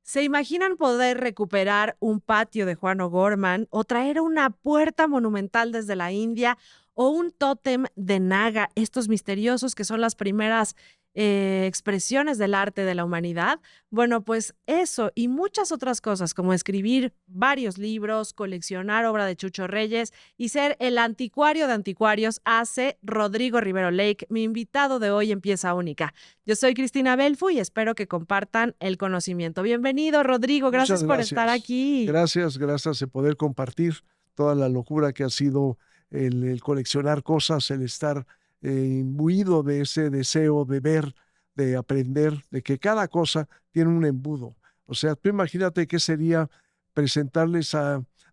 ¿Se imaginan poder recuperar un patio de Juan O'Gorman o traer una puerta monumental desde la India o un tótem de Naga, estos misteriosos que son las primeras expresiones del arte de la humanidad? Bueno, pues eso y muchas otras cosas, como escribir varios libros, coleccionar obra de Chucho Reyes y ser el anticuario de anticuarios, hace Rodrigo Rivero Lake, mi invitado de hoy en Pieza Única. Yo soy Cristina Belfu y espero que compartan el conocimiento. Bienvenido, Rodrigo. Muchas Gracias por estar gracias. aquí. Gracias de poder compartir toda la locura que ha sido el coleccionar cosas, el estar imbuido de ese deseo de ver, de aprender, de que cada cosa tiene un embudo. O sea, tú imagínate qué sería presentarles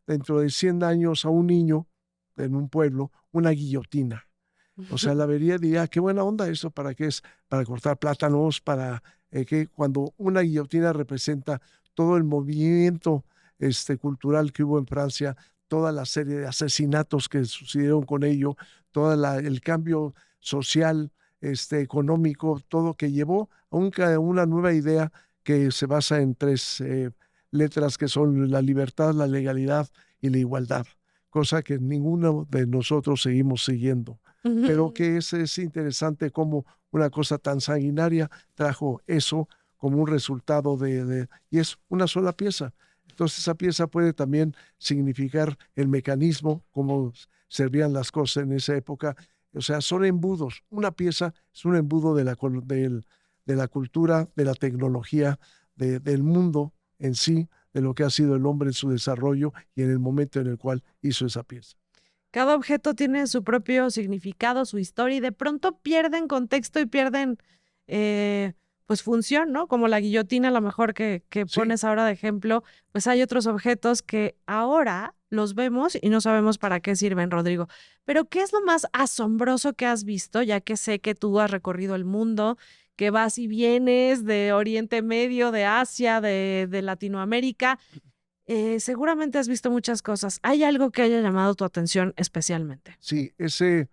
dentro de 100 años a un niño en un pueblo una guillotina. O sea, la vería y diría, qué buena onda eso, ¿para qué es? Para cortar plátanos, para que cuando una guillotina representa todo el movimiento cultural que hubo en Francia, toda la serie de asesinatos que sucedieron con ello, el cambio social, económico, todo que llevó a una nueva idea que se basa en tres letras que son la libertad, la legalidad y la igualdad, cosa que ninguno de nosotros seguimos siguiendo, pero que es interesante cómo una cosa tan sanguinaria trajo eso como un resultado y es una sola pieza. Entonces esa pieza puede también significar el mecanismo, cómo servían las cosas en esa época. O sea, son embudos. Una pieza es un embudo de la cultura, de la tecnología, del mundo en sí, de lo que ha sido el hombre en su desarrollo y en el momento en el cual hizo esa pieza. Cada objeto tiene su propio significado, su historia, y de pronto pierden contexto y pierden, pues, función, ¿no? Como la guillotina, a lo mejor que Sí, pones ahora de ejemplo, pues hay otros objetos que ahora los vemos y no sabemos para qué sirven, Rodrigo. Pero, ¿qué es lo más asombroso que has visto? Ya que sé que tú has recorrido el mundo, que vas y vienes de Oriente Medio, de Asia, de Latinoamérica. Seguramente has visto muchas cosas. ¿Hay algo que haya llamado tu atención especialmente? sí, ese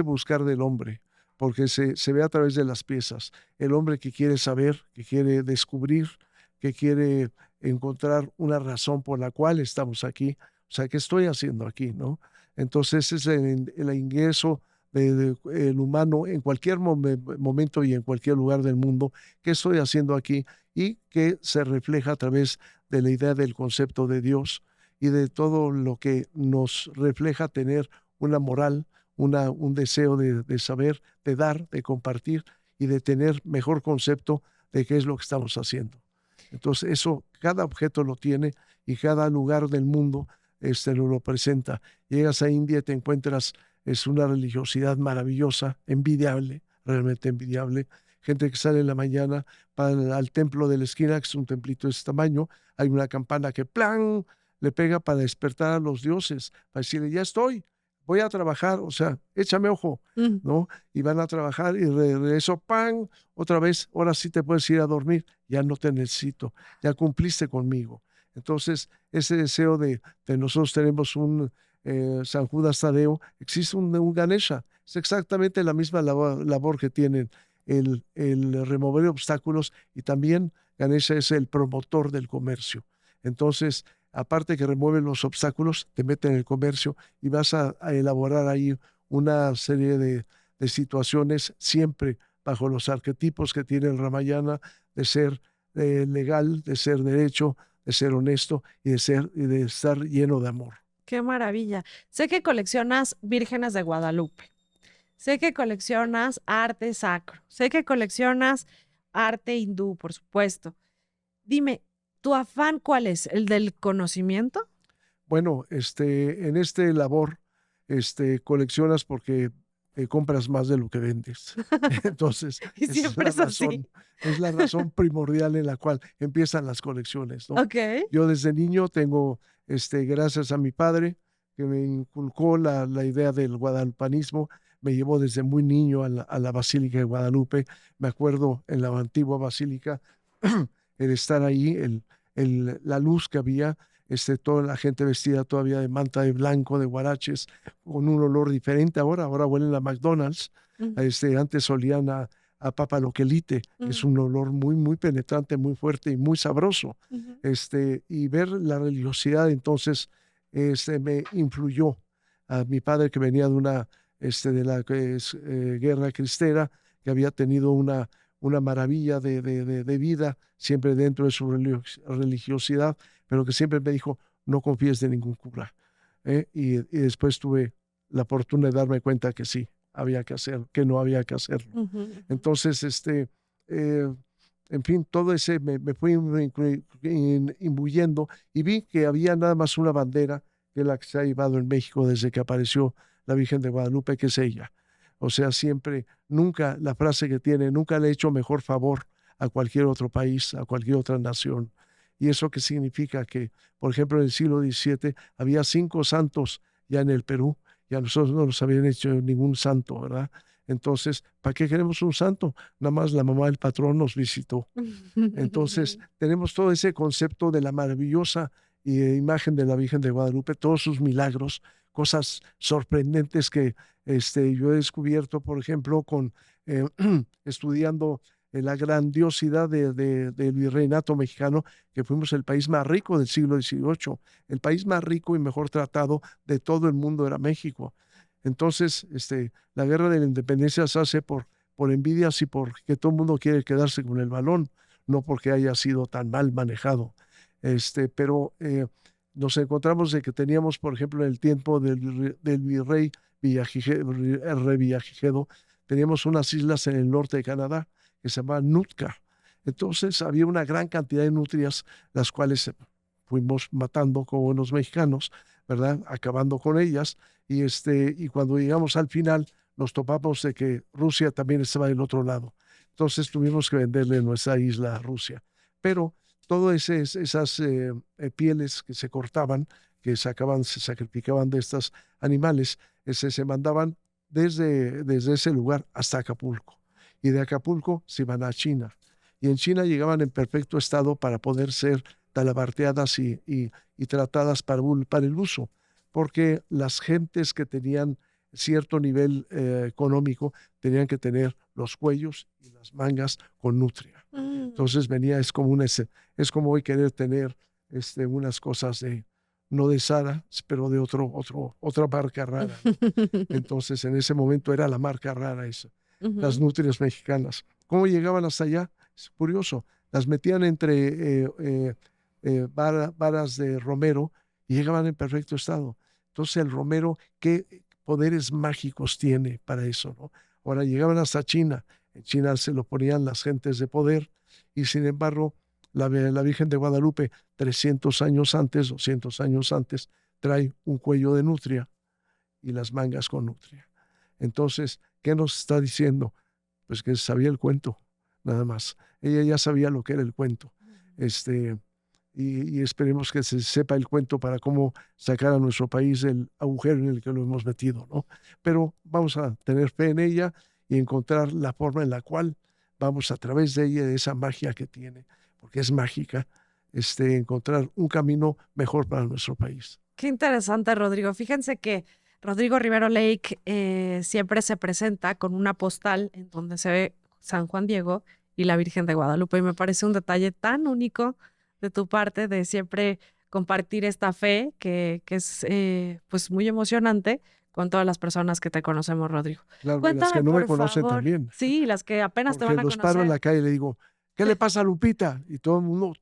buscar del hombre, porque se ve a través de las piezas. El hombre que quiere saber, que quiere descubrir, que quiere encontrar una razón por la cual estamos aquí. O sea, ¿qué estoy haciendo aquí, no? Entonces es el ingreso el humano en cualquier momento y en cualquier lugar del mundo. ¿Qué estoy haciendo aquí? Y que se refleja a través de la idea del concepto de Dios y de todo lo que nos refleja tener una moral, un deseo de saber, de dar, de compartir y de tener mejor concepto de qué es lo que estamos haciendo. Entonces, eso, cada objeto lo tiene y cada lugar del mundo lo presenta. Llegas a India y te encuentras, es una religiosidad maravillosa, envidiable, realmente envidiable. Gente que sale en la mañana al templo de la esquina, que es un templito de ese tamaño, hay una campana que ¡plan! Le pega para despertar a los dioses, para decirle, ya estoy, voy a trabajar, o sea, échame ojo, Mm. ¿no? Y van a trabajar y regreso, ¡pam! Otra vez, ahora sí te puedes ir a dormir, ya no te necesito, ya cumpliste conmigo. Entonces, ese deseo de nosotros tenemos un San Judas Tadeo, existe un Ganesha, es exactamente la misma labor que tienen el remover obstáculos y también Ganesha es el promotor del comercio. Entonces, aparte que remueve los obstáculos, te mete en el comercio y vas a elaborar ahí una serie de situaciones siempre bajo los arquetipos que tiene el Ramayana de ser legal, de ser derecho, de ser honesto y de estar lleno de amor. Qué maravilla. Sé que coleccionas vírgenes de Guadalupe. Sé que coleccionas arte sacro. Sé que coleccionas arte hindú, por supuesto. Dime, ¿tu afán cuál es? ¿El del conocimiento? Bueno, en este labor, coleccionas porque compras más de lo que vendes. Entonces, Y esa siempre es así. es la razón primordial en la cual empiezan las colecciones, ¿no? Ok. Yo desde niño tengo, gracias a mi padre, que me inculcó la idea del guadalupanismo, me llevó desde muy niño a la Basílica de Guadalupe. Me acuerdo en la antigua basílica, el estar ahí, la luz que había, toda la gente vestida todavía de manta de blanco, de guaraches, con un olor diferente ahora huelen a McDonald's, Mm. antes olían a papaloquelite, que es un olor muy, muy penetrante, muy fuerte y muy sabroso. Y ver la religiosidad entonces me influyó. A mi padre, que venía de de la guerra cristera, que había tenido una maravilla de vida, siempre dentro de su religiosidad, pero que siempre me dijo, no confíes de ningún cura. Y después tuve la fortuna de darme cuenta que sí, había que hacerlo, que no había que hacerlo. Entonces, en fin, todo ese me fui imbuyendo y vi que había nada más una bandera, que es la que se ha llevado en México desde que apareció la Virgen de Guadalupe, que es ella. O sea, siempre, nunca, la frase que tiene, nunca le he hecho mejor favor a cualquier otro país, a cualquier otra nación. ¿Y eso qué significa? Que, por ejemplo, en el siglo XVII había 5 santos ya en el Perú, y a nosotros no nos habían hecho ningún santo, ¿verdad? Entonces, ¿para qué queremos un santo? Nada más la mamá del patrón nos visitó. Entonces, tenemos todo ese concepto de la maravillosa imagen de la Virgen de Guadalupe, todos sus milagros, cosas sorprendentes que yo he descubierto, por ejemplo, estudiando la grandiosidad del virreinato mexicano, que fuimos el país más rico del siglo XVIII. El país más rico y mejor tratado de todo el mundo era México. Entonces, la guerra de la independencia se hace por envidias y porque todo el mundo quiere quedarse con el balón, no porque haya sido tan mal manejado. Pero nos encontramos de que teníamos, por ejemplo, en el tiempo del virrey Villagigedo, teníamos unas islas en el norte de Canadá que se llamaban Nootka. Entonces había una gran cantidad de nutrias, las cuales fuimos matando como buenos mexicanos, ¿verdad? Acabando con ellas. Y cuando llegamos al final, nos topamos de que Rusia también estaba del otro lado. Entonces tuvimos que venderle nuestra isla a Rusia. Pero todas esas pieles que se cortaban, que se sacrificaban de estos animales, se mandaban desde ese lugar hasta Acapulco. Y de Acapulco se iban a China. Y en China llegaban en perfecto estado para poder ser talabarteadas y tratadas para el uso. Porque las gentes que tenían cierto nivel económico tenían que tener los cuellos y las mangas con nutria. Entonces es como hoy querer tener unas cosas no de Sara, pero de otra marca rara, ¿no? Entonces en ese momento era la marca rara esa, las nutrias mexicanas. ¿Cómo llegaban hasta allá? Es curioso, las metían entre varas de romero y llegaban en perfecto estado. Entonces el romero, ¿qué poderes mágicos tiene para eso, ¿no? Ahora llegaban hasta China. En China se lo ponían las gentes de poder y sin embargo la Virgen de Guadalupe 300 años antes, 200 años antes, trae un cuello de nutria y las mangas con nutria. Entonces, ¿qué nos está diciendo? Pues que sabía el cuento, nada más. Ella ya sabía lo que era el cuento. Y esperemos que se sepa el cuento para cómo sacar a nuestro país del agujero en el que lo hemos metido, ¿no? Pero vamos a tener fe en ella y encontrar la forma en la cual vamos a través de ella, de esa magia que tiene, porque es mágica, encontrar un camino mejor para nuestro país. Qué interesante, Rodrigo. Fíjense que Rodrigo Rivero Lake siempre se presenta con una postal en donde se ve San Juan Diego y la Virgen de Guadalupe. Y me parece un detalle tan único de tu parte de siempre compartir esta fe que es pues muy emocionante con todas las personas que te conocemos, Rodrigo. Claro, y las Cuéntame, que no me por conocen favor. también. Sí, las que apenas te Porque van a los paro en la conocer. calle y le digo, ¿qué le pasa a Lupita? Y todo el mundo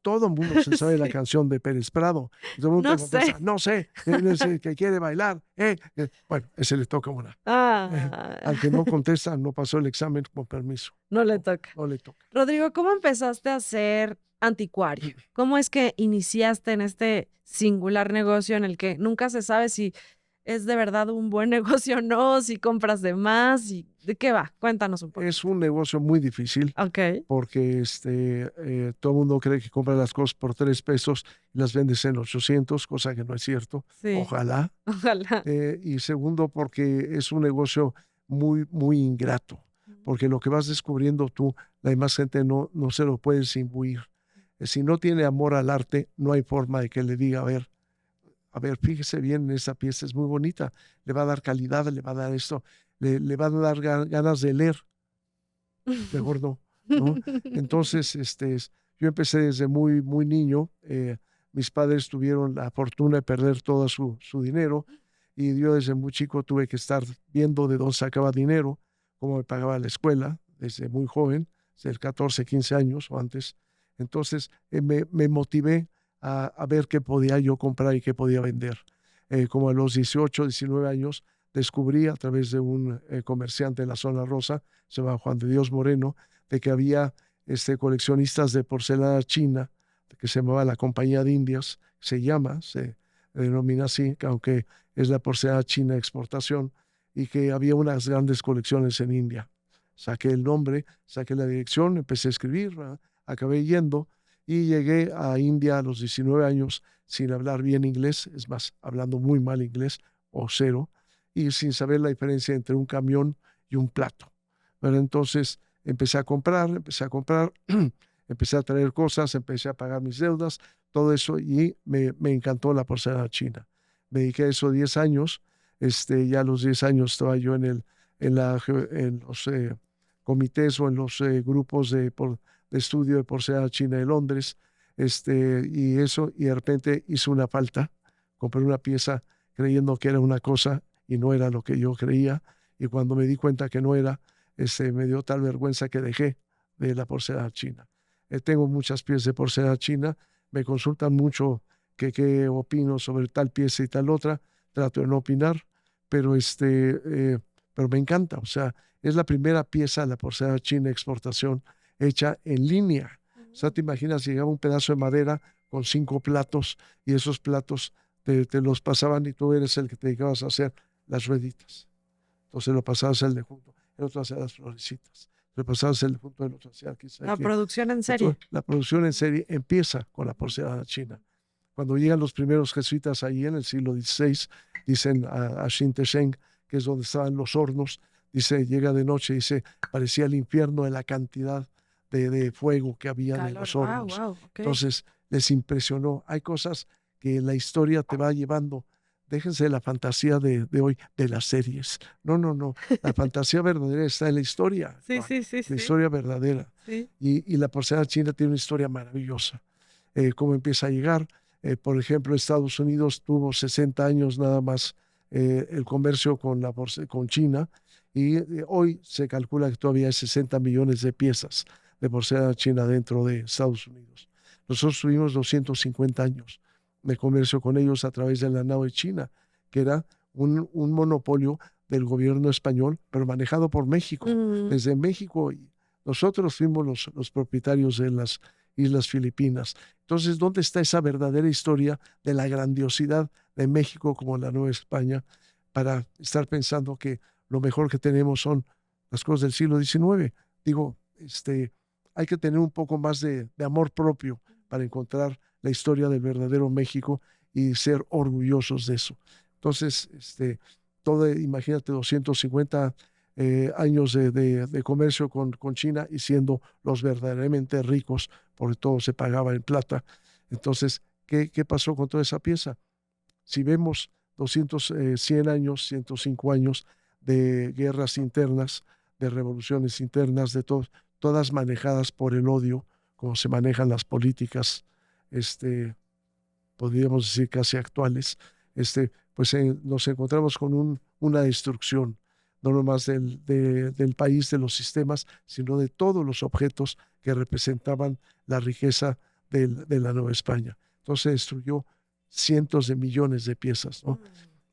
se sabe la Sí. canción de Pérez Prado. Y todo el mundo No te contesta, sé. no sé, es el que quiere bailar. Bueno, ese le toca una. Al que no contesta, no pasó el examen, con permiso. No le toca. No le toca. Rodrigo, ¿cómo empezaste a ser anticuario? ¿Cómo es que iniciaste en este singular negocio en el que nunca se sabe si es de verdad un buen negocio o no, si compras de más y de qué va? Cuéntanos un poco. Es un negocio muy difícil Ok. porque todo el mundo cree que compra las cosas por 3 pesos y las vendes en 800, cosa que no es cierto. Sí. Ojalá. Ojalá. Y segundo, porque es un negocio muy, muy ingrato, porque lo que vas descubriendo tú, la demás gente no se lo puedes imbuir. Si no tiene amor al arte, no hay forma de que le diga, a ver, fíjese bien en esa pieza, es muy bonita, le va a dar calidad, le va a dar esto, le va a dar ganas de leer. mejor no, ¿no? Entonces, yo empecé desde muy, muy niño. Mis padres tuvieron la fortuna de perder todo su dinero y yo desde muy chico tuve que estar viendo de dónde sacaba dinero, cómo me pagaba la escuela, desde muy joven, desde 14, 15 años o antes. Entonces, me motivé a ver qué podía yo comprar y qué podía vender. Como a los 18, 19 años, descubrí a través de un comerciante en la zona rosa, se llama Juan de Dios Moreno, de que había coleccionistas de porcelana china, que se llamaba la Compañía de Indias, se denomina así, aunque es la porcelana china de exportación, y que había unas grandes colecciones en India. Saqué el nombre, saqué la dirección, empecé a escribir, ¿verdad? Acabé yendo y llegué a India a los 19 años sin hablar bien inglés, es más, hablando muy mal inglés o cero, y sin saber la diferencia entre un camión y un plato. Pero entonces empecé a comprar, empecé a traer cosas, empecé a pagar mis deudas, todo eso, y me encantó la porcelana china. Me dediqué a eso 10 años, ya a los 10 años estaba yo en los comités o en los grupos de estudio de porcelana china de Londres, y eso, y de repente hice una falta, compré una pieza creyendo que era una cosa y no era lo que yo creía, y cuando me di cuenta que no era, me dio tal vergüenza que dejé de la porcelana china. Tengo muchas piezas de porcelana china, me consultan mucho qué opino sobre tal pieza y tal otra, trato de no opinar, pero, pero me encanta, o sea, es la primera pieza de la porcelana china exportación hecha en línea. O sea, te imaginas, llegaba un pedazo de madera con 5 platos y esos platos te los pasaban y tú eres el que te dedicabas a hacer las rueditas. Entonces lo pasabas el de junto, el otro hacía las florecitas, lo pasabas el de junto, el otro hacía quizá La aquí. producción en serie. Entonces, la producción en serie empieza con la porcelana china. Cuando llegan los primeros jesuitas ahí en el siglo XVI, dicen a Xintesheng, que es donde estaban los hornos, dice, llega de noche, dice, parecía el infierno de la cantidad de fuego que había en los hornos. Wow, okay. Entonces les impresionó. Hay cosas que la historia te va llevando. Déjense de la fantasía de hoy, de las series. No. La fantasía verdadera está en la historia. Sí. La historia verdadera. Sí. Y la porcelana china tiene una historia maravillosa. Cómo empieza a llegar. Por ejemplo, Estados Unidos tuvo 60 años nada más el comercio con China, y hoy se calcula que todavía hay 60 millones de piezas de porcelana china dentro de Estados Unidos. Nosotros tuvimos 250 años de comercio con ellos a través de la nao China, que era un monopolio del gobierno español, pero manejado por México. Desde México, nosotros fuimos los propietarios de las Islas Filipinas. Entonces, ¿dónde está esa verdadera historia de la grandiosidad de México como la Nueva España para estar pensando que lo mejor que tenemos son las cosas del siglo XIX? Digo, hay que tener un poco más de amor propio para encontrar la historia del verdadero México y ser orgullosos de eso. Entonces, imagínate 250 años de comercio con China y siendo los verdaderamente ricos, porque todo se pagaba en plata. Entonces, ¿qué pasó con toda esa pieza? Si vemos 100 años, 105 años de guerras internas, de revoluciones internas, todas manejadas por el odio, como se manejan las políticas, podríamos decir casi actuales, pues nos encontramos con una destrucción, no nomás del país, de los sistemas, sino de todos los objetos que representaban la riqueza de la Nueva España. Entonces se destruyó cientos de millones de piezas, ¿no?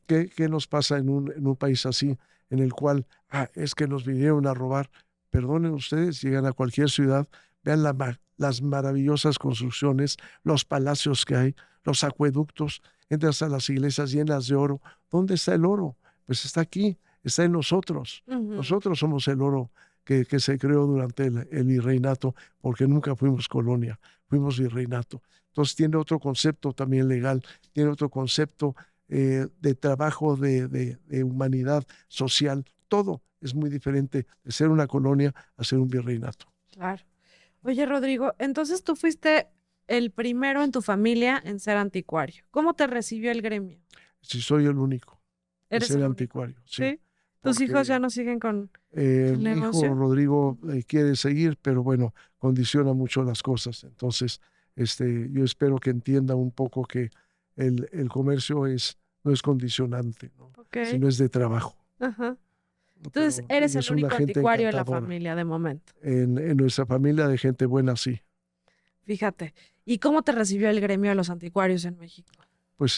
¿Qué nos pasa en un país así, en el cual, es que nos vinieron a robar? Perdonen ustedes, llegan a cualquier ciudad, vean las maravillosas construcciones, los palacios que hay, los acueductos, entras a las iglesias llenas de oro. ¿Dónde está el oro? Pues está aquí, está en nosotros. Nosotros somos el oro que se creó durante el virreinato, porque nunca fuimos colonia, fuimos virreinato. Entonces tiene otro concepto también legal, tiene otro concepto de trabajo, de humanidad social. Todo es muy diferente de ser una colonia a ser un virreinato. Claro. Oye, Rodrigo, entonces tú fuiste el primero en tu familia en ser anticuario. ¿Cómo te recibió el gremio? Sí, soy el único en ¿Eres ser el anticuario. único? ¿Sí? ¿Tus hijos ya porque no siguen con el mi hijo negocio? Rodrigo quiere seguir, pero bueno, condiciona mucho las cosas. Entonces, yo espero que entienda un poco que el comercio no es condicionante, ¿no? Ok. Sino es de trabajo. Ajá. Entonces, Pero eres ella el es una único gente anticuario de la encantadora. familia de momento. En nuestra familia de gente buena, sí. Fíjate. ¿Y cómo te recibió el gremio de los anticuarios en México? Pues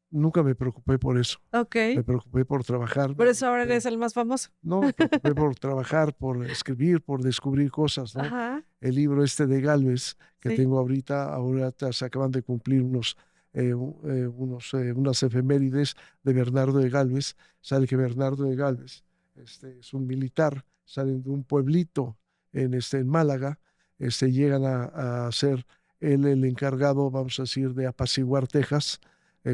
nunca me preocupé por eso. Ok. Me preocupé por trabajar, me Por eso ahora eres preocupé. el más famoso. No, me preocupé por trabajar, por escribir, por descubrir cosas, ¿no? Ajá. El libro de Gálvez que Sí. tengo ahora se acaban de cumplir unas efemérides de Bernardo de Gálvez. Sale que Bernardo de Gálvez es un militar, salen de un pueblito en Málaga, llegan a ser él el encargado, vamos a decir, de apaciguar Texas,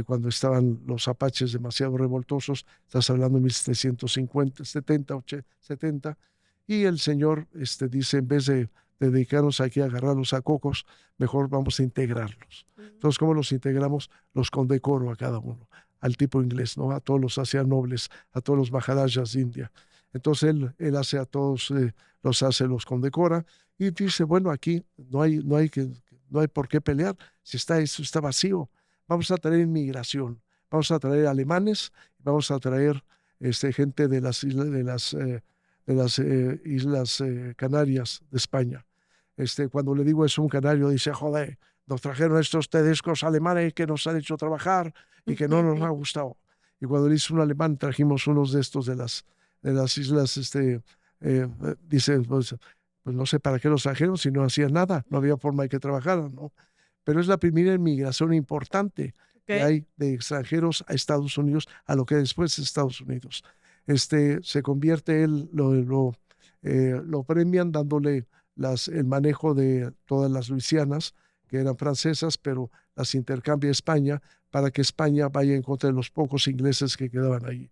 cuando estaban los apaches demasiado revoltosos. Estás hablando de 1750, 70, 70, y el señor dice, en vez de dedicarnos aquí a agarrarlos a cocos, mejor vamos a integrarlos. Entonces, ¿cómo los integramos? Los condecoro a cada uno, al tipo inglés, ¿no? A todos los nobles, a todos los maharajas de India. Entonces, él hace a todos, los condecora, y dice, bueno, aquí no hay por qué pelear, si esto está vacío. Vamos a traer inmigración, vamos a traer alemanes, vamos a traer gente de las islas Canarias de España. Cuando le digo eso a un canario, dice, joder, nos trajeron estos tedescos alemanes que nos han hecho trabajar y que no nos ha gustado. Y cuando le dice un alemán, trajimos unos de estos de las islas, dice, pues no sé para qué los trajeron si no hacían nada, no había forma de que trabajaran, ¿no? Pero es la primera inmigración importante que hay de extranjeros a Estados Unidos, a lo que después es Estados Unidos. Se convierte lo premian dándole el manejo de todas las Luisianas, que eran francesas, pero las intercambia España para que España vaya en contra de los pocos ingleses que quedaban ahí.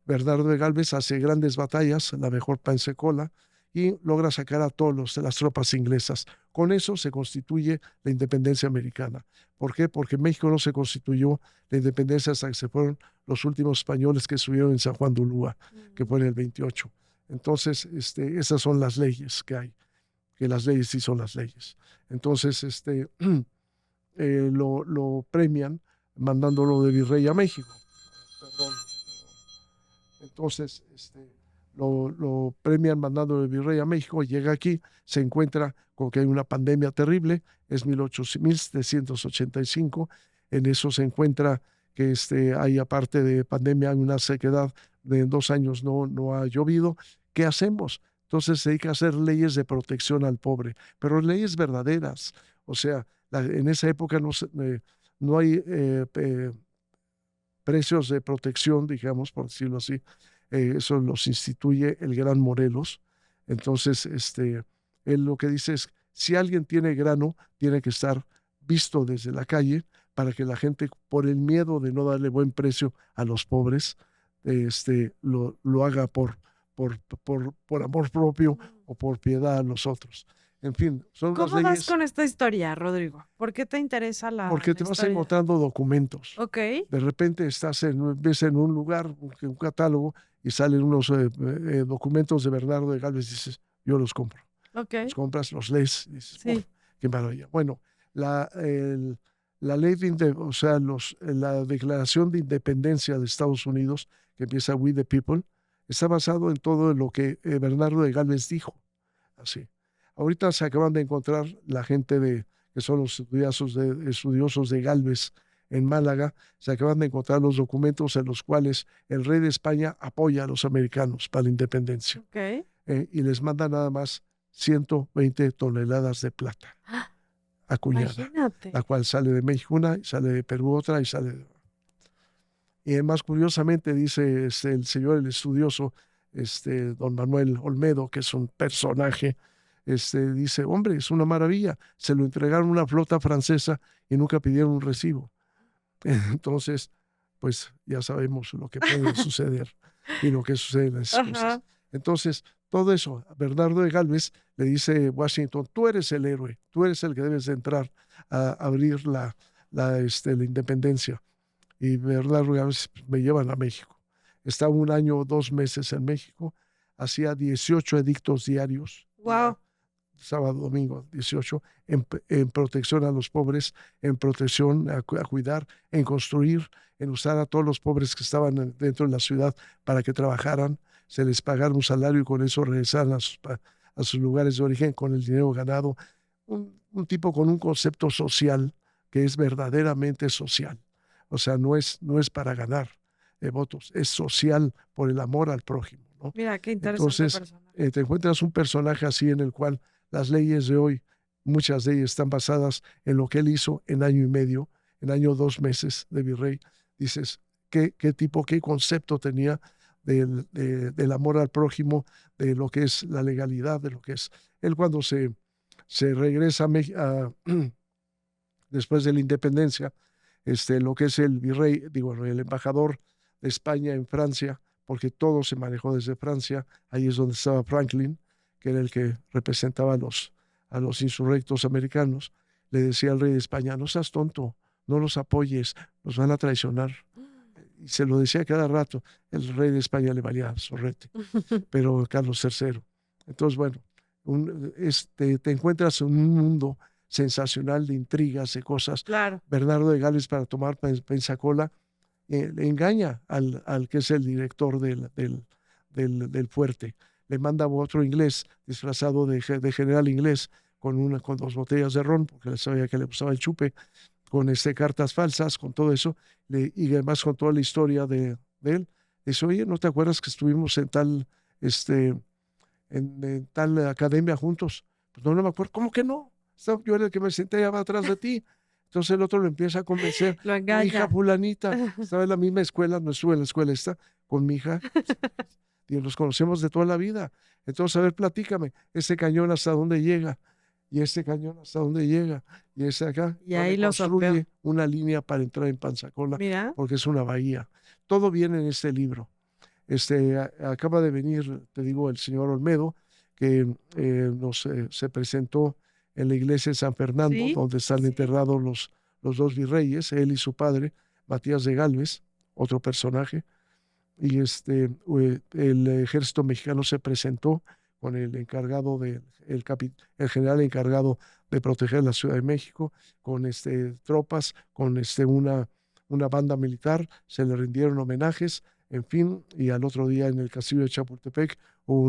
Bernardo de Gálvez hace grandes batallas, la mejor Pensacola, y logra sacar a todos de las tropas inglesas. Con eso se constituye la independencia americana. ¿Por qué? Porque México no se constituyó la independencia hasta que se fueron los últimos españoles que estuvieron en San Juan de Ulúa, que fue en el 28. Entonces, esas son las leyes que hay, que las leyes sí son las leyes. Entonces, lo premian mandándolo de virrey a México. Perdón. Entonces, lo premian mandando el virrey a México, llega aquí, se encuentra con que hay una pandemia terrible, es 1785, en eso se encuentra que hay, aparte de pandemia, hay una sequedad de 2 años, no ha llovido. ¿Qué hacemos? Entonces se dedica a hacer leyes de protección al pobre, pero leyes verdaderas. O sea, en esa época no hay precios de protección, digamos, por decirlo así. Eso los instituye el Gran Morelos. Entonces, él lo que dice es, si alguien tiene grano, tiene que estar visto desde la calle para que la gente, por el miedo de no darle buen precio a los pobres, lo haga por amor propio o por piedad a los otros. En fin, son las ¿Cómo vas leyes. con esta historia, Rodrigo? ¿Por qué te interesa Porque te vas encontrando documentos. Ok. De repente ves en un lugar, un catálogo, y salen unos documentos de Bernardo de Gálvez, dices, yo los compro. Ok. Los compras, los lees, y dices, Sí. qué maravilla. Bueno, la ley o sea, la Declaración de Independencia de Estados Unidos, que empieza We the People, está basado en todo lo que Bernardo de Gálvez dijo. Así. Ahorita se acaban de encontrar la gente que son los estudiosos de Gálvez en Málaga, se acaban de encontrar los documentos en los cuales el rey de España apoya a los americanos para la independencia. Ok. Y les manda nada más 120 toneladas de plata acuñada, Imagínate. la cual sale de México una, y sale de Perú otra, y sale de... Y además, curiosamente, dice el señor, el estudioso, don Manuel Olmedo, que es un personaje, dice, hombre, es una maravilla, se lo entregaron a una flota francesa y nunca pidieron un recibo. Entonces, pues ya sabemos lo que puede suceder y lo que sucede en esas cosas. Entonces, todo eso, a Bernardo de Gálvez le dice Washington, tú eres el héroe, tú eres el que debes de entrar a abrir la independencia. Y Bernardo de Gálvez me llevan a México. estaba 1 año o 2 meses en México, hacía 18 edictos diarios. Wow. Sábado, domingo, 18, en protección a los pobres, en protección a cuidar, en construir, en usar a todos los pobres que estaban dentro de la ciudad para que trabajaran, se les pagara un salario y con eso regresaran a sus lugares de origen con el dinero ganado. Un tipo con un concepto social que es verdaderamente social. O sea, no es para ganar votos, es social por el amor al prójimo, ¿no? Mira, qué interesante Entonces, personaje. te encuentras un personaje así en el cual las leyes de hoy, muchas de ellas están basadas en lo que él hizo en año y medio, en año 2 meses de virrey. Dices, qué concepto tenía del amor al prójimo, de lo que es la legalidad, de lo que es. Él cuando se regresa después de la independencia, lo que es el virrey, digo, el embajador de España en Francia, porque todo se manejó desde Francia, ahí es donde estaba Franklin, que era el que representaba a los insurrectos americanos, le decía al rey de España, no seas tonto, no los apoyes, los van a traicionar. Y se lo decía cada rato, el rey de España le valía sorrete, pero Carlos III. Entonces, bueno, te encuentras en un mundo sensacional de intrigas, de cosas. Claro. Bernardo de Gales, para tomar Pensacola, le engaña al que es el director del fuerte. Le manda otro inglés disfrazado de general inglés con 2 botellas de ron, porque él sabía que le gustaba el chupe, con cartas falsas, con todo eso, y además con toda la historia de él. Dice, oye, ¿no te acuerdas que estuvimos en tal, en tal academia juntos? Pues no me acuerdo. ¿Cómo que no? Yo era el que me senté allá atrás de ti. Entonces el otro lo empieza a convencer. Lo engaña. Mi hija fulanita estaba en la misma escuela, no estuve en la escuela esta, con mi hija. Y nos conocemos de toda la vida. Entonces, a ver, platícame, ese cañón hasta dónde llega, y este cañón hasta dónde llega, y ese acá. Y ahí lo construye una línea para entrar en Pensacola, Mira. porque es una bahía. Todo viene en este libro. Acaba de venir, te digo, el señor Olmedo, que se presentó en la iglesia de San Fernando, ¿Sí? donde están enterrados los 2 virreyes, él y su padre, Matías de Gálvez, otro personaje. Y el ejército mexicano se presentó con el encargado el general encargado de proteger la Ciudad de México, con tropas, con una banda militar, se le rindieron homenajes, en fin, y al otro día en el castillo de Chapultepec hubo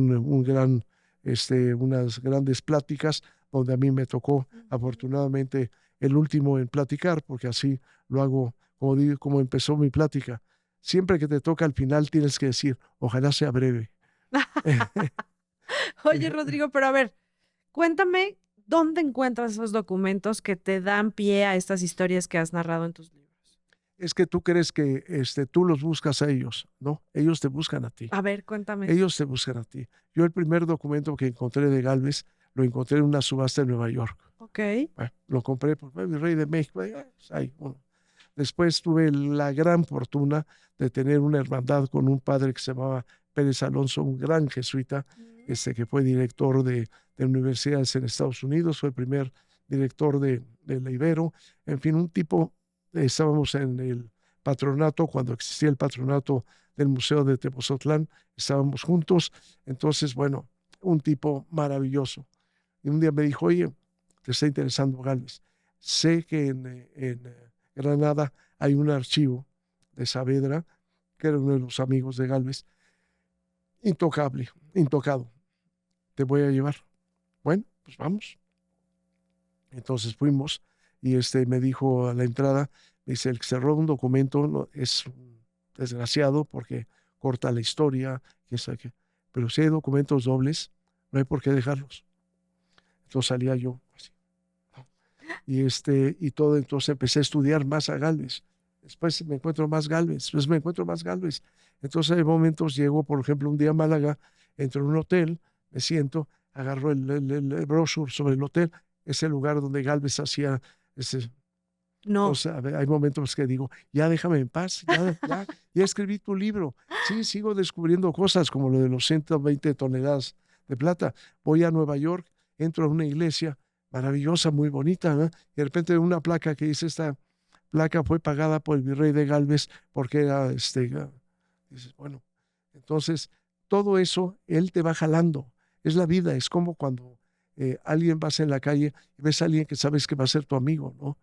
unas grandes pláticas donde a mí me tocó, afortunadamente, el último en platicar, porque así lo hago, como empezó mi plática. Siempre que te toca al final tienes que decir, ojalá sea breve. Oye, Rodrigo, pero a ver, cuéntame, ¿dónde encuentras esos documentos que te dan pie a estas historias que has narrado en tus libros? Es que tú crees que tú los buscas a ellos, ¿no? Ellos te buscan a ti. A ver, cuéntame. Ellos te buscan a ti. Yo el primer documento que encontré de Gálvez lo encontré en una subasta en Nueva York. Ok. Bueno, lo compré por el rey de México. Ahí, bueno. Después tuve la gran fortuna de tener una hermandad con un padre que se llamaba Pérez Alonso, un gran jesuita, que fue director de universidades en Estados Unidos, fue el primer director de la Ibero. En fin, un tipo, estábamos en el patronato, cuando existía el patronato del Museo de Tepozotlán, estábamos juntos. Entonces, bueno, un tipo maravilloso. Y un día me dijo, oye, te está interesando Gálvez. Sé que en Granada hay un archivo de Saavedra, que era uno de los amigos de Gálvez, intocable, intocado. Te voy a llevar. Bueno, pues vamos. Entonces fuimos y me dijo a la entrada, me dice, el que se roba un documento no, es un desgraciado porque corta la historia, pero si hay documentos dobles, no hay por qué dejarlos. Entonces salía yo así. Y todo, entonces empecé a estudiar más a Gálvez. Después me encuentro más Gálvez, después me encuentro más Gálvez. Entonces hay momentos, llego, por ejemplo, un día a Málaga, entro en un hotel, me siento, agarro el brochure sobre el hotel, es el lugar donde Gálvez hacía ese. No. O sea, hay momentos que digo, ya déjame en paz, ya escribí tu libro. Sí, sigo descubriendo cosas como lo de los 120 toneladas de plata. Voy a Nueva York, entro a una iglesia maravillosa, muy bonita, ¿no? Y de repente una placa que dice, esta placa fue pagada por el virrey de Gálvez porque era Dices, bueno, entonces todo eso, él te va jalando. Es la vida, es como cuando alguien vas en la calle y ves a alguien que sabes que va a ser tu amigo, ¿no?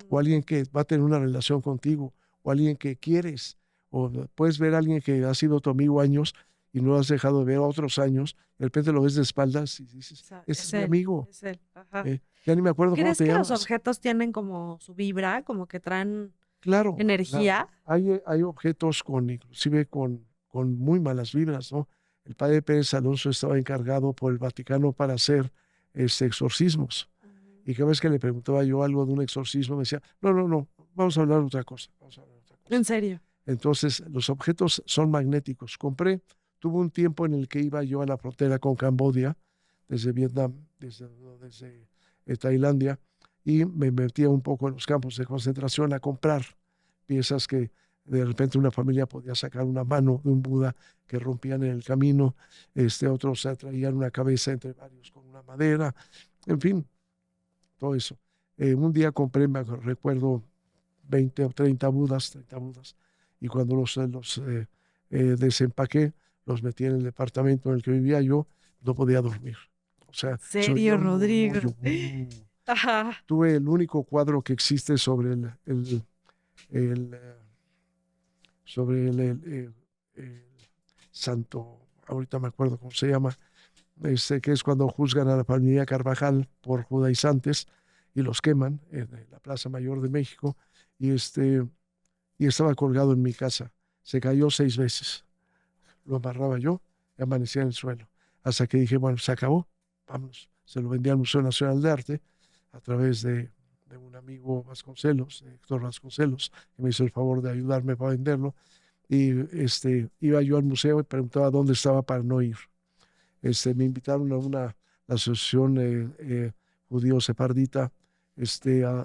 O alguien que va a tener una relación contigo, o alguien que quieres, o puedes ver a alguien que ha sido tu amigo años y no lo has dejado de ver otros años, de repente lo ves de espaldas y dices, ese es mi él, amigo. es él. Ajá. Ya ni me acuerdo cómo ¿Crees te que los llamas. objetos tienen como su vibra, como que traen Claro, claro. energía? Hay objetos inclusive con muy malas vibras, ¿no? El padre Pérez Alonso estaba encargado por el Vaticano para hacer exorcismos. Y cada vez que le preguntaba yo algo de un exorcismo, me decía, no, no, no, vamos a hablar de otra cosa, vamos a hablar de otra cosa. ¿En serio? Entonces, los objetos son magnéticos. Tuve un tiempo en el que iba yo a la frontera con Camboya, desde Vietnam, desde Tailandia, y me metía un poco en los campos de concentración a comprar piezas que de repente una familia podía sacar una mano de un Buda que rompían en el camino, otros traían una cabeza entre varios con una madera, en fin, todo eso. Un día compré, recuerdo, 20 o 30 Budas, y cuando desempaqué, los metí en el departamento en el que vivía yo, no podía dormir. O sea, se oía ¿Serio, un Rodrigo? murmullo. Ajá. Tuve el único cuadro que existe sobre el, eh, el santo, ahorita me acuerdo cómo se llama, que es cuando juzgan a la familia Carvajal por judaizantes y los queman en la Plaza Mayor de México, y, y estaba colgado en mi casa. Se cayó 6 veces. Lo amarraba yo y amanecía en el suelo. Hasta que dije, bueno, se acabó, vámonos. Se lo vendí al Museo Nacional de Arte a través de un amigo Vasconcelos, Héctor Vasconcelos, que me hizo el favor de ayudarme para venderlo. Y iba yo al museo y preguntaba dónde estaba para no ir. Me invitaron a la asociación judío separdita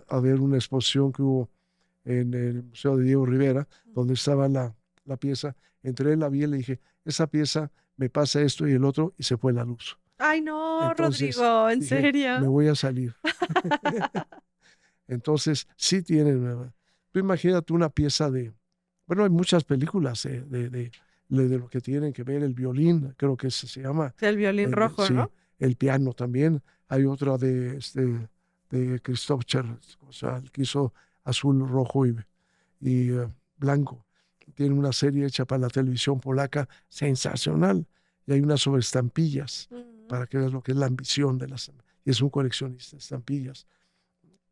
a ver una exposición que hubo en el Museo de Diego Rivera, donde estaba la pieza. Entré, la vi y le dije, esa pieza me pasa esto y el otro, y se fue la luz. Ay, no, Entonces Rodrigo, ¿en dije, me serio? voy a salir. Entonces, sí tienen. Tú imagínate una pieza bueno, hay muchas películas de lo que tienen que ver el violín, creo que se llama. Sí, el violín rojo, Sí, ¿no? el piano también. Hay otra de Christoph Cher, o sea, el que hizo azul, rojo y blanco. Tiene una serie hecha para la televisión polaca sensacional. Y hay unas sobre estampillas, Mm. para que veas lo que es la ambición y es un coleccionista de estampillas.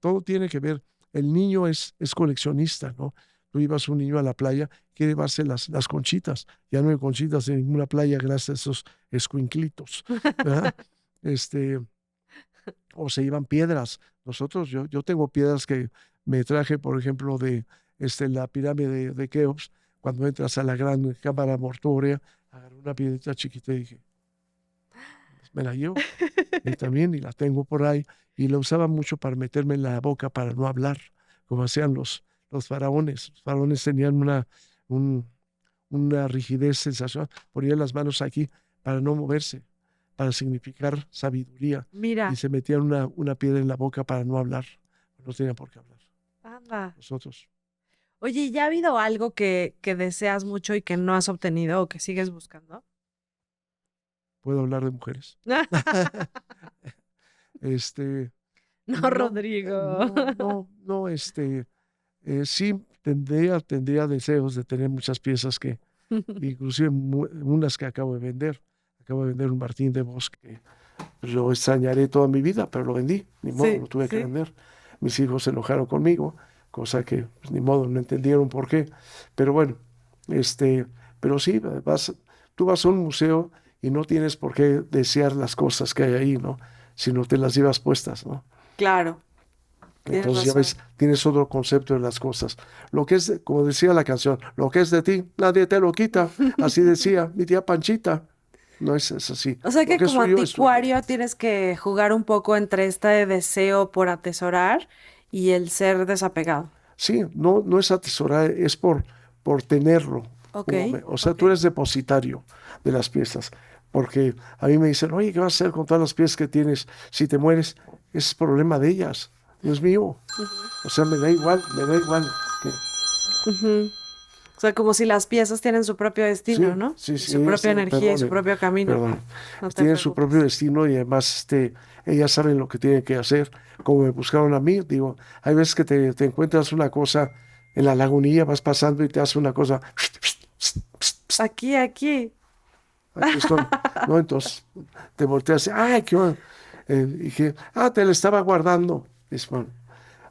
Todo tiene que ver. El niño es coleccionista, ¿no? Tú ibas un niño a la playa, quiere llevarse las conchitas. Ya no hay conchitas en ninguna playa gracias a esos escuinclitos, ¿verdad? Este, o se iban piedras. Yo tengo piedras que me traje, por ejemplo, de la pirámide de Keops. Cuando entras a la gran cámara mortuoria, agarré una piedrita chiquita y dije, pues me la llevo. Y también, y la tengo por ahí, y la usaba mucho para meterme en la boca para no hablar, como hacían los faraones. Los faraones tenían una rigidez sensacional, ponían las manos aquí para no moverse, para significar sabiduría, y Mira, se metían una piedra en la boca para no hablar. No tenían por qué hablar. anda. Nosotros, Oye, ¿ya ha habido algo que deseas mucho y que no has obtenido o que sigues buscando? puedo hablar de mujeres. Este, No, no, Rodrigo. no, sí tendría deseos de tener muchas piezas inclusive unas que acabo de vender. Acabo de vender un Martín de Bosque que lo extrañaré toda mi vida, pero lo vendí, ni modo, Sí, lo tuve que sí. vender. Mis hijos se enojaron conmigo, cosa que pues, ni modo, no entendieron por qué. Pero bueno, este, pero sí, tú vas a un museo y no tienes por qué desear las cosas que hay ahí, ¿no? Sino te las llevas puestas, ¿no? Claro, tienes Entonces ya razón. ves, tienes otro concepto de las cosas. Lo que es, como decía la canción, lo que es de ti, nadie te lo quita. Así decía mi tía Panchita. No es así. O sea Lo que que es como tuyo es tuyo. anticuario tienes que jugar un poco entre este deseo por atesorar y el ser desapegado. Sí, no es atesorar, es por tenerlo. Ok, O sea, ok. tú eres depositario de las piezas. Porque a mí me dicen, oye, ¿qué vas a hacer con todas las piezas que tienes? Si te mueres, es problema de ellas, no es mío. Ujú, O sea, me da igual que ujú. sea, como si las piezas tienen su propio destino, Sí, ¿no? sí, Y sí, su propia energía y su perdone, propio camino. perdón. No te Tienen su propio preocupes. destino y además ellas saben lo que tienen que hacer. Como me buscaron a mí, digo, hay veces que te encuentras una cosa en la lagunilla, vas pasando y te hace una cosa. Aquí, aquí. Aquí estoy, ¿no? Entonces te volteas, ay, qué bueno. Dije, te la estaba guardando. Es bueno,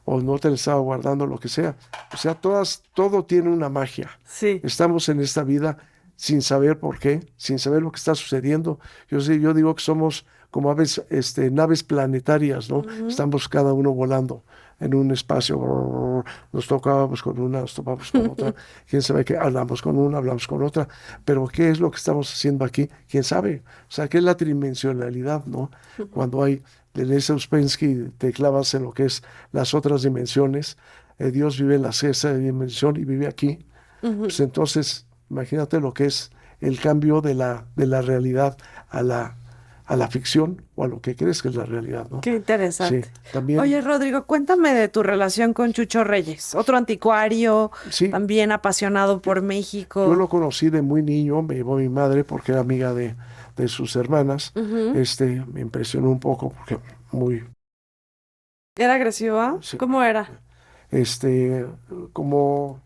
o no te la estaba guardando, lo que sea. O sea, todo tiene una magia. Sí. Estamos en esta vida sin saber por qué, sin saber lo que está sucediendo. Yo digo que somos como aves, naves planetarias, ¿no? Ujú. Estamos cada uno volando en un espacio. Nos tocábamos con una, nos topamos con otra. Quién sabe qué, hablamos con una, hablamos con otra. Pero ¿qué es lo que estamos haciendo aquí? ¿Quién sabe? O sea, ¿qué es la tridimensionalidad, no? Cuando hay, lees Uspensky, te clavas en lo que es las otras dimensiones. Dios vive en la sexta dimensión y vive aquí. Pues Ujú. entonces, imagínate lo que es el cambio de la realidad a la ficción o a lo que crees que es la realidad, ¿no? Qué Sí, interesante. también, Oye, Rodrigo, cuéntame de tu relación con Chucho Reyes, otro anticuario, sí, también apasionado yo, por yo México. lo conocí de muy niño, me llevó mi madre porque era amiga de sus hermanas. Ujú. Me impresionó un poco porque muy, ¿Era agresiva? sí, ¿Cómo era? este, como,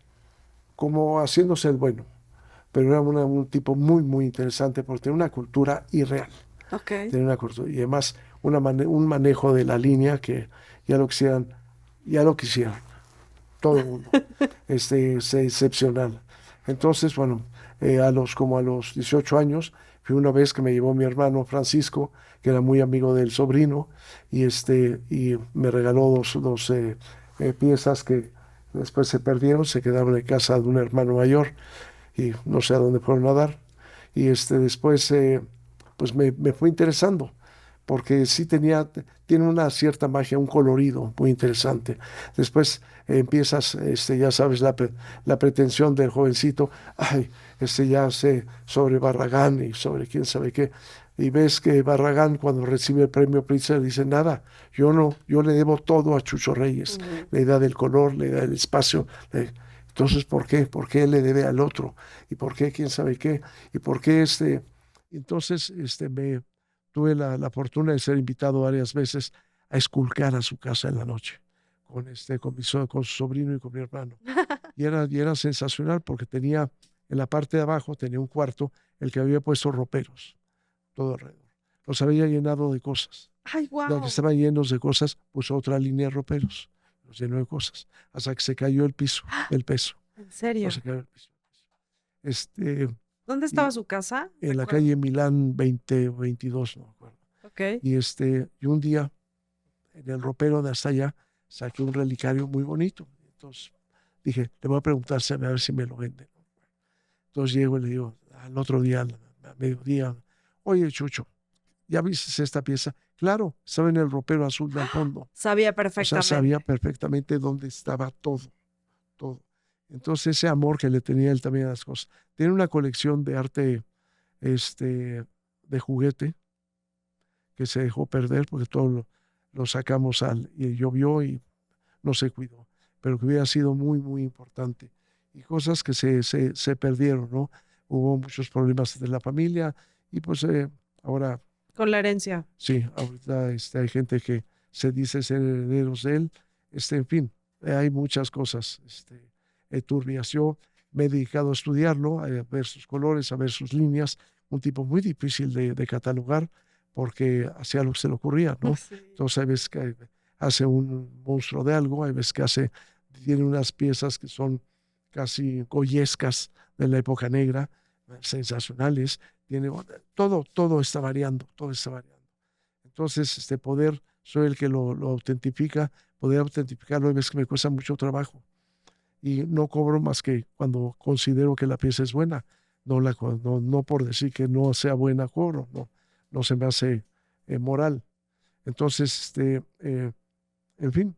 como haciéndose el bueno, pero era un tipo muy, muy interesante porque tenía una cultura irreal. Ok. Tener una cultura y además un manejo de la línea que ya lo quisieran, ya lo quisieran, todo el mundo, es excepcional. Entonces, bueno, como a los 18 años, fui una vez que me llevó mi hermano Francisco, que era muy amigo del sobrino, y me regaló dos piezas que después se perdieron, se quedaron en casa de un hermano mayor y no sé a dónde fueron a dar. Y después, pues me fue interesando, porque sí tiene una cierta magia, un colorido muy interesante. Después empiezas, ya sabes, la pretensión del jovencito, ay, ya sé sobre Barragán y sobre quién sabe qué. Y ves que Barragán, cuando recibe el premio Pulitzer, dice nada, yo no, yo le debo todo a Chucho Reyes, Ujú. la idea del color, la idea del espacio. Entonces, ¿por qué? ¿Por qué él le debe al otro? ¿Y por qué quién sabe qué? ¿Y por qué Entonces, tuve la fortuna de ser invitado varias veces a esculcar a su casa en la noche con su sobrino y con mi hermano. Y era sensacional porque tenía, en la parte de abajo, tenía un cuarto, el que había puesto roperos, todo alrededor. Los había llenado de cosas. Ay, Ya que wow. estaban llenos de cosas, puso otra línea de roperos. Los llenó de cosas. Hasta que se cayó el peso. ¿En No se serio? cayó el piso. Este, ¿Dónde y estaba su casa? en la ¿Recuerdas? calle Milán 20 o 22, no me acuerdo. Ok. Y un día, en el ropero de hasta allá, saqué un relicario muy bonito. Entonces dije, le voy a preguntar a ver si me lo venden. Entonces llego y le digo, al otro día, a mediodía, oye, Chucho, ¿ya viste esta pieza? Claro, estaba en el ropero azul del fondo. Sabía O sea, sabía perfectamente. perfectamente dónde estaba todo, todo. Entonces ese amor que le tenía él también a las cosas. Tiene una colección de arte, de juguete, que se dejó perder porque todo lo sacamos y llovió y no se cuidó, pero que hubiera sido muy, muy importante. Y cosas que se perdieron, ¿no? Hubo muchos problemas de la familia y pues ahora Con la herencia. sí, ahorita hay gente que se dice ser herederos de él. En fin, hay muchas cosas turbias. Yo me he dedicado a estudiarlo, a ver sus colores, a ver sus líneas. Un tipo muy difícil de catalogar porque hacía lo que se le ocurría, ¿no? Sí. Entonces hay veces que hace un monstruo de algo, hay veces que tiene unas piezas que son casi goyescas de la época negra, sensacionales. Tiene, todo está variando, todo está variando. Entonces, soy el que lo autentifica, poder autentificarlo, hay veces que me cuesta mucho trabajo y no cobro más que cuando considero que la pieza es buena, no por decir que no sea buena cobro, no se me hace moral. Entonces, en fin,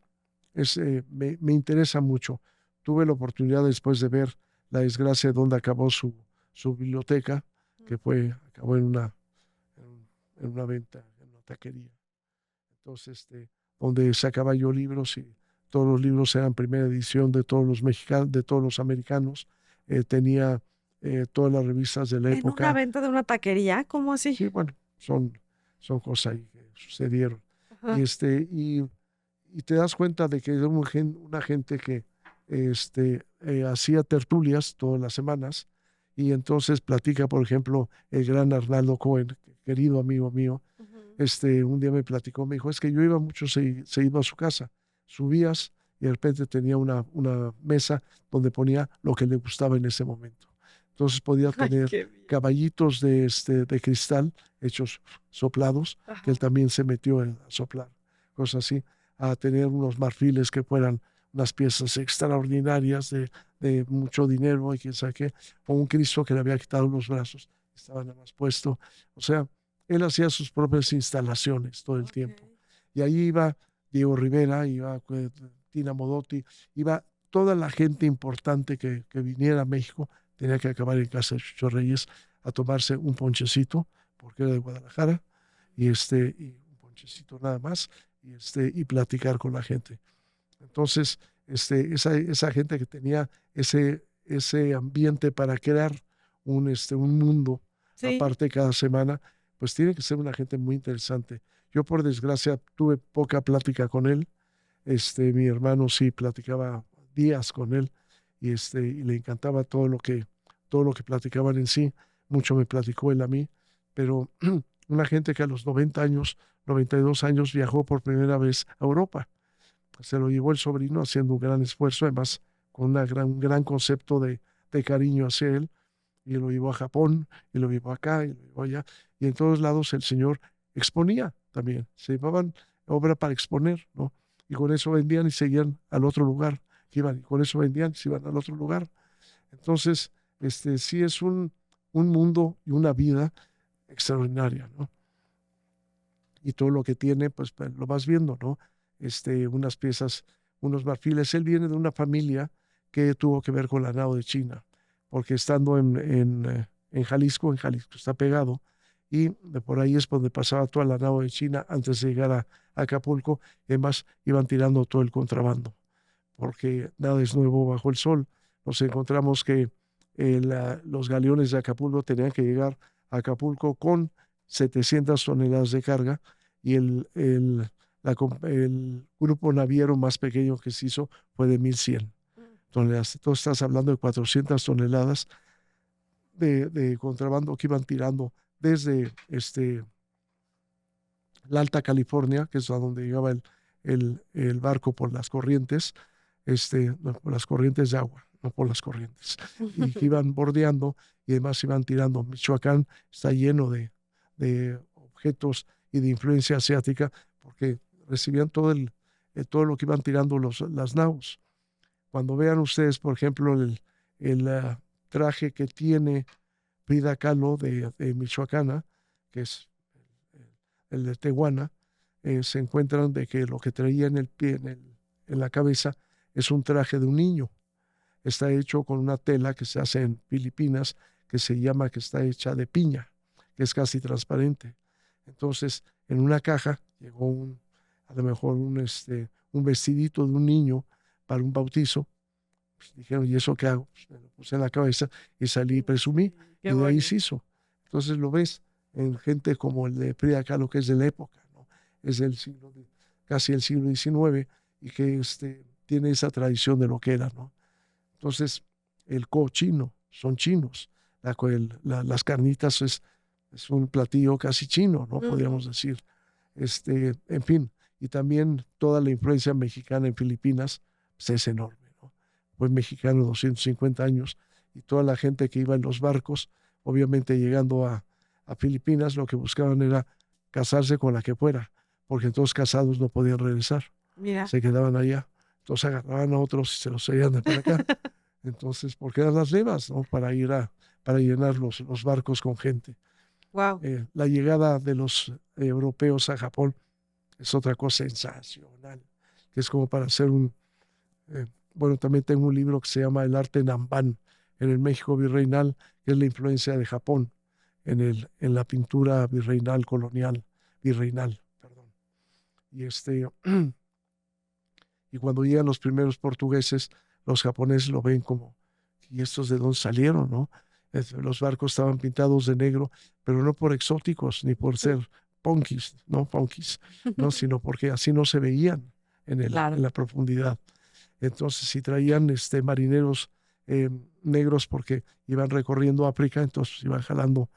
me interesa mucho. Tuve la oportunidad después de ver la desgracia de donde acabó su biblioteca, que acabó en una venta, en una taquería. Entonces, donde sacaba yo libros y todos los libros eran primera edición de todos los mexicanos, de todos los americanos, tenía todas las revistas de la ¿En una época. venta de una taquería? ¿Cómo así? Sí, bueno, son cosas ahí que sucedieron. Ajá. Y te das cuenta de que era una gente que hacía tertulias todas las semanas, y entonces platica, por ejemplo, el gran Arnaldo Cohen, querido amigo mío. Ujú. Un día me platicó, me dijo, es que yo iba mucho seguido a su casa, subías y de repente tenía una mesa donde ponía lo que le gustaba en ese momento. Entonces podía Ay, tener qué bien. caballitos de cristal hechos soplados, que él Ajá. también se metió a soplar, cosas así, a tener unos marfiles que fueran unas piezas extraordinarias de mucho dinero y quién sabe qué, o un Cristo que le había quitado los brazos, estaba nada más puesto. O sea, él hacía sus propias instalaciones todo el Ok. tiempo. Y ahí iba Diego Rivera, iba Tina Modotti, iba toda la gente importante que viniera a México, tenía que acabar en casa de Chucho Reyes a tomarse un ponchecito, porque era de Guadalajara, y un ponchecito nada más, y platicar con la gente. Entonces, esa gente que tenía ese ambiente para crear un mundo Sí. aparte cada semana, pues tiene que ser una gente muy interesante. Yo, por desgracia, tuve poca plática con él. Mi hermano sí platicaba días con él, y le encantaba todo lo que platicaban en sí. Mucho me platicó él a mí, pero una gente que a los 90 años, 92 años, viajó por primera vez a Europa. Se lo llevó el sobrino haciendo un gran esfuerzo, además con un gran concepto de cariño hacia él, y lo llevó a Japón, y lo llevó acá, y lo llevó allá, y en todos lados el señor exponía también, se llevaban obra para exponer, ¿no? Y con eso vendían y seguían al otro lugar, que iban, y con eso vendían y se iban al otro lugar. Entonces, sí es un mundo y una vida extraordinaria, ¿no? Y todo lo que tiene, pues lo vas viendo, ¿no? Unas piezas, unos marfiles. Él viene de una familia que tuvo que ver con la nao de China, porque estando en Jalisco está pegado, y de por ahí es donde pasaba toda la nao de China antes de llegar a Acapulco, y además iban tirando todo el contrabando, porque nada es nuevo bajo el sol. Nos encontramos que los galeones de Acapulco tenían que llegar a Acapulco con 700 toneladas de carga, y el grupo naviero más pequeño que se hizo fue de 1100 toneladas. Entonces estás hablando de 400 toneladas de contrabando que iban tirando desde la Alta California, que es a donde llegaba el barco por las corrientes, no, por las corrientes de agua, no por las corrientes, y que iban bordeando, y además iban tirando. Michoacán está lleno de objetos y de influencia asiática, porque recibían todo lo que iban tirando las naos. Cuando vean ustedes, por ejemplo, el traje que tiene Frida Kahlo de Michoacana, que es el de Tehuana, se encuentran de que lo que traía en el pie, en la cabeza, es un traje de un niño. Está hecho con una tela que se hace en Filipinas, que está hecha de piña, que es casi transparente. Entonces, en una caja llegó a lo mejor un vestidito de un niño para un bautizo. Pues dijeron, ¿y eso qué hago? Pues me lo puse en la cabeza y salí y presumí, Qué y de ahí se bonito. hizo. Entonces lo ves en gente como el de Frida Kahlo, que es de la época, ¿no? Es casi el siglo XIX, y que tiene esa tradición de lo que era, ¿no? Entonces, el cochino, son chinos. Las carnitas es un platillo casi chino, ¿no? Ujú. Podríamos decir. En fin, y también toda la influencia mexicana en Filipinas, pues, es enorme, ¿no? Fue mexicano 250 años, y toda la gente que iba en los barcos, obviamente llegando a Filipinas, lo que buscaban era casarse con la que fuera, porque entonces casados no podían regresar, Mira. se quedaban allá. Entonces agarraban a otros y se los traían de para acá. Entonces, porque eran las levas, ¿no? Para llenar los barcos con gente. Wow. La llegada de los europeos a Japón es otra cosa sensacional, que es como para hacer eh, bueno, también tengo un libro que se llama El arte Nambán en el México virreinal, que es la influencia de Japón en la pintura virreinal, colonial, virreinal, perdón. Y y cuando llegan los primeros portugueses, los japoneses lo ven como, ¿y estos de dónde salieron, no? Los barcos estaban pintados de negro, pero no por exóticos ni por ser punkis, no, sino porque así no se veían en Claro. la profundidad. Entonces, si traían marineros negros porque iban recorriendo África, entonces iban jalando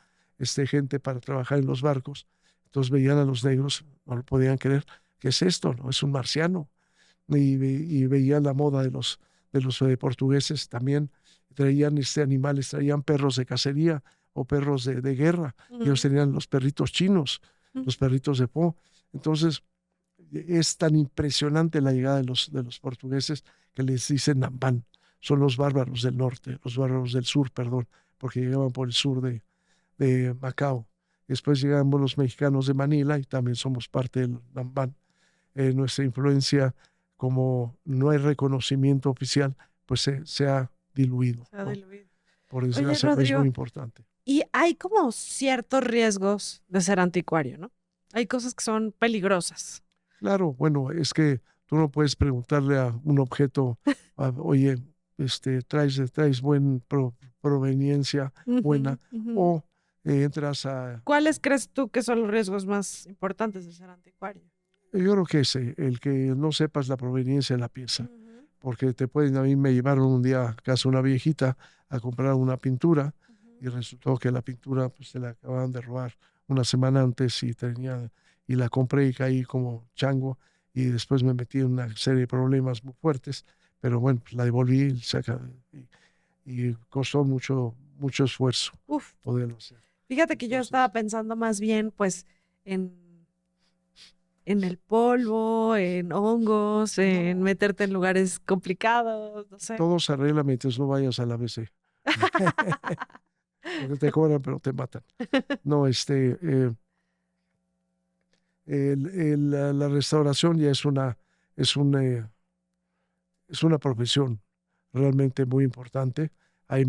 gente para trabajar en los barcos. Entonces veían a los negros, no lo podían creer. ¿Qué es esto? No, es un marciano. Y veían la moda de los portugueses también. Traían animales, traían perros de cacería o perros de guerra. Ujú. Ellos tenían los perritos chinos, los perritos de Po. Entonces, es tan impresionante la llegada de los portugueses que les dicen Nambán. Son los bárbaros del norte, los bárbaros del sur, perdón, porque llegaban por el sur de Macao. Después llegamos los mexicanos de Manila y también somos parte del Nambán. Nuestra influencia, como no hay reconocimiento oficial, pues se ha diluido. Se ha ¿no? diluido. Por Oye, desgracia, es Rodrigo, muy importante. y hay como ciertos riesgos de ser anticuario, ¿no? Hay cosas que son peligrosas. Claro, bueno, es que tú no puedes preguntarle a un objeto, oye, traes buena proveniencia, buena, o entras a... ¿Cuáles crees tú que son los riesgos más importantes de ser anticuario? Yo creo que el que no sepas la proveniencia de la pieza, porque a mí me llevaron un día a casa una viejita a comprar una pintura y resultó que la pintura pues se la acababan de robar una semana antes y la compré y caí como chango y después me metí en una serie de problemas muy fuertes, pero bueno, pues la devolví y costó mucho esfuerzo poderlo hacer. Fíjate que yo estaba pensando más bien pues en el polvo, en hongos, en meterte en lugares complicados, no sé. Todo se arregla mientras no vayas a la ABC. Porque te cobran, pero te matan. No, la restauración ya es una profesión realmente muy importante. Hay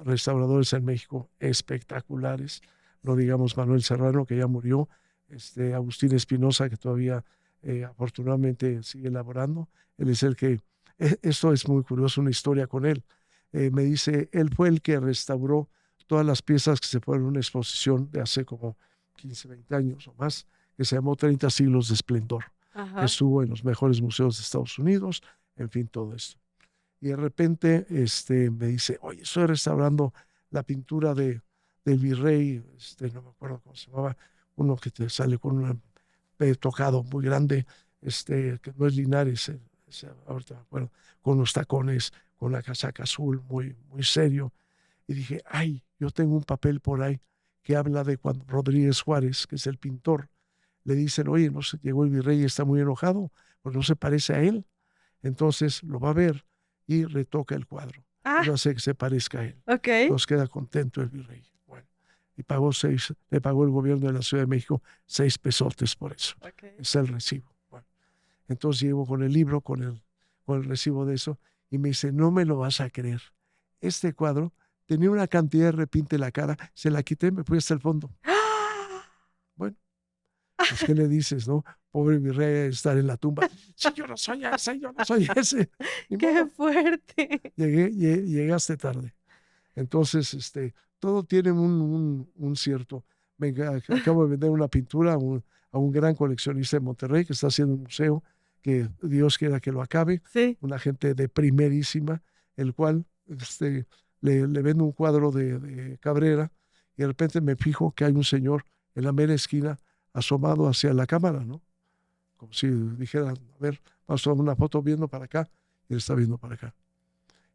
restauradores en México espectaculares. No digamos Manuel Serrano, que ya murió. Agustín Espinosa, que todavía afortunadamente sigue elaborando. Él es el que... Esto es muy curioso, una historia con él. Me dice, él fue el que restauró todas las piezas que se fueron en una exposición de hace como 15, 20 años o más, que se llamó 30 siglos de esplendor, que estuvo en los mejores museos de Estados Unidos, en fin, todo esto. Y de repente me dice, oye, estoy restaurando la pintura del virrey, no me acuerdo cómo se llamaba, uno que te sale con un tocado muy grande, que no es Linares, ahorita me acuerdo, con los tacones, con la casaca azul, muy, muy serio. Y dije, ay, yo tengo un papel por ahí que habla de cuando Rodríguez Juárez, que es el pintor, le dicen, oye, no sé, llegó el virrey y está muy enojado, pues no se parece a él. Entonces lo va a ver y retoca el cuadro. Y lo hace que se parezca a él. Entonces queda contento el virrey. Bueno, y le pagó el gobierno de la Ciudad de México 6 pesotes por eso. Es el recibo. Bueno, entonces llego con el libro, con el recibo de eso, y me dice, no me lo vas a creer. Este cuadro tenía una cantidad de repinte en la cara, se la quité, me fui hasta el fondo. Bueno, pues ¿qué le dices, no? Pobre virrey estar en la tumba. Sí, yo no soy ese, yo no soy ese. ¡Qué fuerte! Llegaste tarde. Entonces, todo tiene un cierto... acabo de vender una pintura a un gran coleccionista de Monterrey que está haciendo un museo que Dios quiera que lo acabe. Sí. Una gente de primerísima, el cual le vendo un cuadro de Cabrera y de repente me fijo que hay un señor en la mera esquina asomado hacia la cámara, ¿no? Como si dijeran, a ver, vamos a tomar una foto viendo para acá, y él está viendo para acá.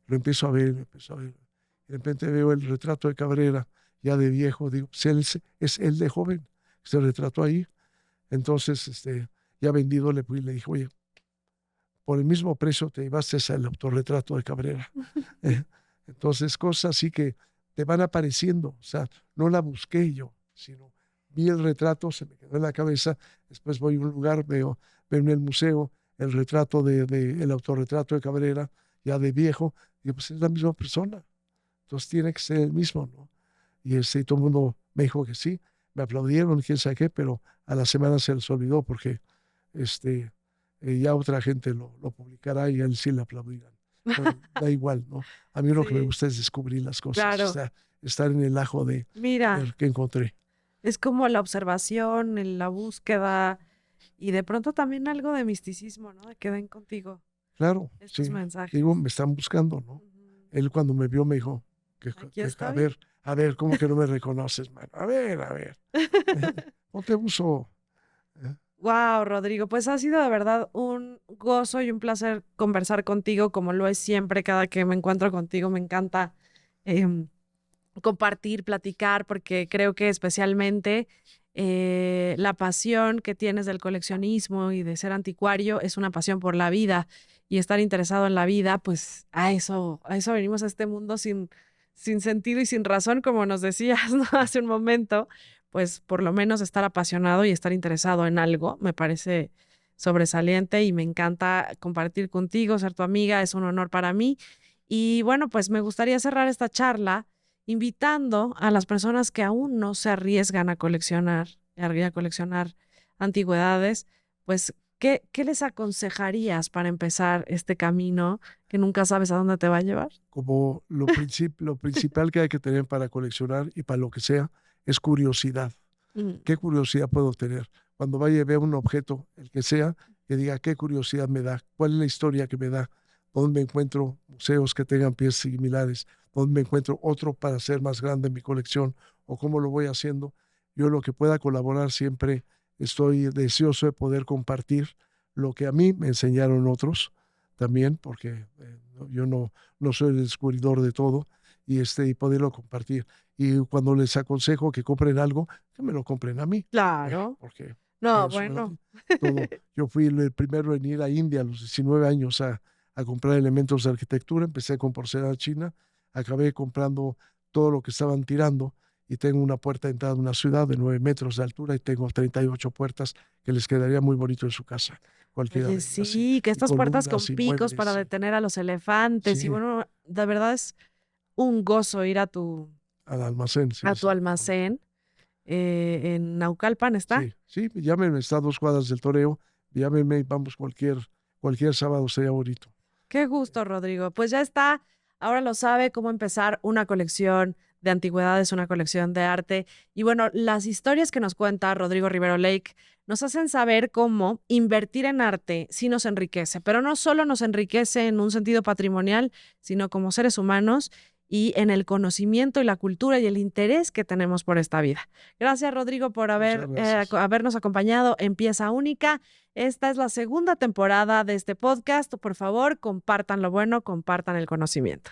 Lo empiezo a ver. De repente veo el retrato de Cabrera, ya de viejo, digo, pues es él de joven, se retrató ahí. Entonces, ya vendido, le dije, oye, por el mismo precio te llevaste el autorretrato de Cabrera. Entonces, cosas así que te van apareciendo, o sea, no la busqué yo, sino vi el retrato, se me quedó en la cabeza, después voy a un lugar, veo en el museo el retrato el autorretrato de Cabrera, ya de viejo, y pues es la misma persona, entonces tiene que ser el mismo, ¿no? Y todo el mundo me dijo que sí, me aplaudieron, quién sabe qué, pero a la semana se les olvidó porque ya otra gente lo publicará y a él sí le aplaudirán. pero da igual, ¿no? A mí lo que me Sí, gusta es descubrir las cosas, claro. estar en el ajo de Mira, ver qué encontré. es como la observación, la búsqueda y de pronto también algo de misticismo, ¿no? De que den contigo Claro, estos sí. Digo, mensajes. me están buscando, ¿no? Ujú. Él cuando me vio me dijo, Aquí a estoy. ver, ¿cómo que no me reconoces, mano? A ver, no te uso. ¿Eh? Wow, Rodrigo, pues ha sido de verdad un gozo y un placer conversar contigo, como lo es siempre cada que me encuentro contigo. Me encanta em, compartir, platicar, porque creo que especialmente la pasión que tienes del coleccionismo y de ser anticuario es una pasión por la vida y estar interesado en la vida, pues a eso venimos a este mundo sin sentido y sin razón, como nos decías, ¿no? Hace un momento, pues por lo menos estar apasionado y estar interesado en algo me parece sobresaliente y me encanta compartir contigo, ser tu amiga, es un honor para mí. Y bueno, pues me gustaría cerrar esta charla invitando a las personas que aún no se arriesgan a coleccionar antigüedades, pues, ¿qué les aconsejarías para empezar este camino que nunca sabes a dónde te va a llevar? Como lo principal que hay que tener para coleccionar y para lo que sea es curiosidad. Mm, ¿Qué curiosidad puedo tener? Cuando vaya y vea un objeto, el que sea, que diga qué curiosidad me da, cuál es la historia que me da, dónde me encuentro museos que tengan piezas similares, dónde me encuentro otro para hacer más grande mi colección o cómo lo voy haciendo. Yo lo que pueda colaborar siempre estoy deseoso de poder compartir lo que a mí me enseñaron otros también, porque yo no soy el descubridor de todo y poderlo compartir. Y cuando les aconsejo que compren algo, que me lo compren a mí, claro. porque No, eso, bueno. todo. Yo fui el primero en ir a India a los 19 años a comprar elementos de arquitectura. Empecé con porcelana china, acabé comprando todo lo que estaban tirando y tengo una puerta de entrada de una ciudad de 9 metros de altura y tengo 38 puertas que les quedaría muy bonito en su casa, cualquiera Oye, de ellas, sí, que y estas puertas con columnas y picos para muebles. detener a los elefantes y Sí, bueno, de verdad es un gozo ir al almacén, sí, a tu está bonito. almacén, en Naucalpan, ¿está? Sí, sí, llámenme, está a 2 cuadras del Toreo, llámenme y vamos cualquier sábado sería bonito. Qué gusto, Rodrigo. Pues ya está. Ahora lo sabe cómo empezar una colección de antigüedades, una colección de arte. Y bueno, las historias que nos cuenta Rodrigo Rivero Lake nos hacen saber cómo invertir en arte sí nos enriquece, pero no solo nos enriquece en un sentido patrimonial, sino como seres humanos y en el conocimiento y la cultura y el interés que tenemos por esta vida. Gracias, Rodrigo, por Muchas gracias. habernos acompañado en Pieza Única. Esta es la segunda temporada de este podcast. Por favor, compartan lo bueno, compartan el conocimiento.